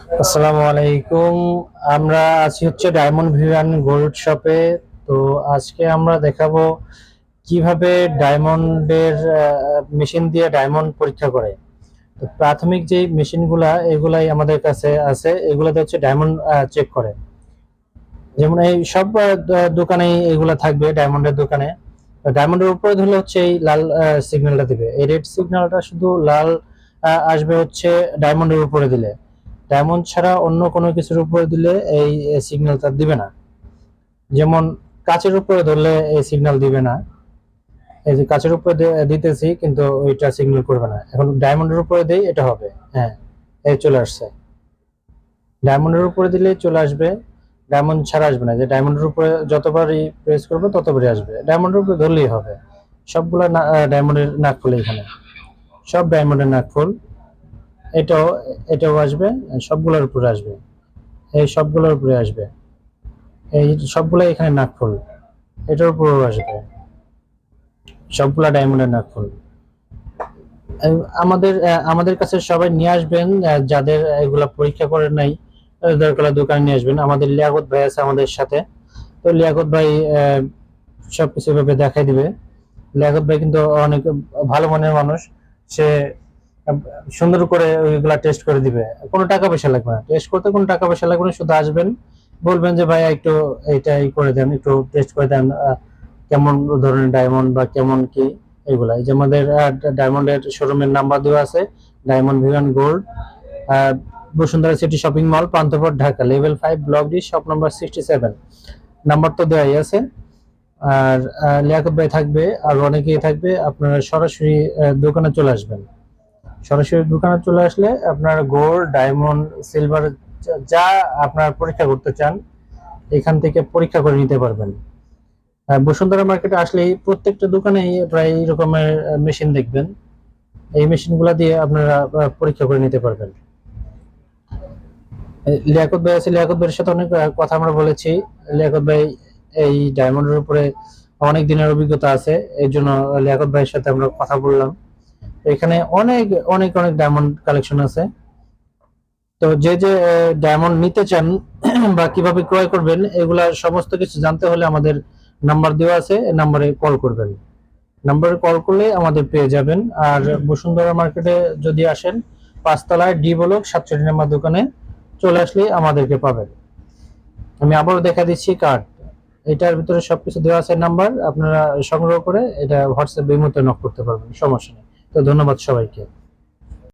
আসসালামু আলাইকুম। আমরা আছি হচ্ছে ডায়মন্ড ভিভান গোল্ড শপে। তো আজকে আমরা দেখাবো কিভাবে ডায়মন্ডের মেশিন দিয়ে ডায়মন্ড পরীক্ষা করে। তো প্রাথমিক যে মেশিনগুলা এগুলাই আমাদের কাছে আছে, এগুলাতে হচ্ছে ডায়মন্ড চেক করে। যেমন এই সব দোকানেই এগুলা থাকবে, ডায়মন্ডের দোকানে। ডায়মন্ডের উপরে ধরলে হচ্ছে এই লাল সিগন্যালটা দিবে, এই রেড সিগন্যালটা শুধু লাল আসবে হচ্ছে ডায়মন্ডের উপরে দিলে। ডায়মন্ড ছাড়া অন্য কোনো কিছুর উপরে দিলে এই সিগন্যালটা দিবে না। যেমন কাচের উপরে ধরলে এই সিগন্যাল দিবে না। এই যে কাচের উপরে দিতেছি কিন্তু ওইটা সিগন্যাল করবে না। এখন ডায়মন্ডের উপরে দেই, এটা হবে। হ্যাঁ, এই চলে আসছে। ডায়মন্ডের উপরে দিলে চলে আসবে, ডায়মন্ড ছাড়া আসবে না। যে ডায়মন্ডের উপরে যতবারই প্রেস করবে ততবারই আসবে, ডায়মন্ডের উপরে ধরলেই হবে। সবগুলা ডায়মন্ডের নাকফুল, এখানে সব ডায়মন্ডের নাকফুল। এটাও এটাও আসবে, সবগুলোর উপরে আসবে, এই সবগুলোর উপরে আসবে, এই সবগুলো এখানে নাকফুল, এটার উপরেও আসবে, সবগুলা ডায়মন্ডের নাকফুল। আমাদের আমাদের কাছে সবাই নিয়ে আসবেন, যাদের এগুলা পরীক্ষা করেন নাই দরকার দোকানে নিয়ে আসবেন। আমাদের লিয়াকত ভাই আছে আমাদের সাথে। তো লিয়াকত ভাই সবকিছু ভাবে দেখাই দিবে। লিয়াকত ভাই কিন্তু অনেক ভালো মনের মানুষ। সে সুন্দর করে ওইগুলা টেস্ট করে দিবে, কোনো টাকা পয়সা লাগবে না। টেস্ট করতে কোনো টাকা পয়সা লাগবে না, শুধু আসবেন, বলবেন যে ভাইয়া একটু এইটাই করে দেন, একটু টেস্ট করে দেন, কেমন ধরনের ডায়মন্ড বা কেমন কি। এগুলা এই যে আমাদের ডায়মন্ডের শোরুমের নাম্বার দেওয়া আছে, diamond Vivaan gold, Bashundhara city shopping mall, Panthapath, Dhaka, level 5, block D, shop number 67। Number তো দেওয়াই আছে। আর লিয়াকত ভাই থাকবে, আর অনেকেই থাকবে। আপনারা সরাসরি দোকানে চলে আসবেন। সরাসরি দোকানে চলে আসলে আপনার গোল্ড, ডায়মন্ড, সিলভার যা আপনার পরীক্ষা করতে চান এখান থেকে পরীক্ষা করে নিতে পারবেন। বসুন্ধরা মার্কেটে আসলেই প্রত্যেকটা দোকানেই প্রায় এই রকমের মেশিন দেখবেন। এই মেশিনগুলো দিয়ে আপনারা পরীক্ষা করে নিতে পারবেন। লিয়াকত ভাই আছে, লিয়াকত ভাইয়ের সাথে অনেক কথা আমরা বলেছি। লিয়াকত ভাই এই ডায়মন্ডের উপরে অনেক দিনের অভিজ্ঞতা আছে, এই জন্য লিয়াকত ভাইয়ের সাথে আমরা কথা বললাম। এখানে অনেক অনেক অনেক ডায়মন্ড কালেকশন আছে। তো যে যে ডায়মন্ড নিতে চান বা কিভাবে ক্রয় করবেন এগুলা সমস্ত কিছু জানতে হলে আমাদের নাম্বার দেওয়া আছে, এই নাম্বারে কল করবেন। নাম্বারে কল করলে আমাদের পেয়ে যাবেন। আর বসুন্ধরা মার্কেটে যদি আসেন, 5 তলায় ডি ব্লক 67 নম্বর দোকানে চলে আসলে আমাদেরকে পাবেন। আমি আবারও দেখা দিচ্ছি কার্ড, এটার ভিতরে সবকিছু দেওয়া আছে নাম্বার, আপনারা সংগ্রহ করে এটা হোয়াটসঅ্যাপ ইমোতে নক করতে পারবেন, সমস্যা নেই। তো ধন্যবাদ সবাইকে।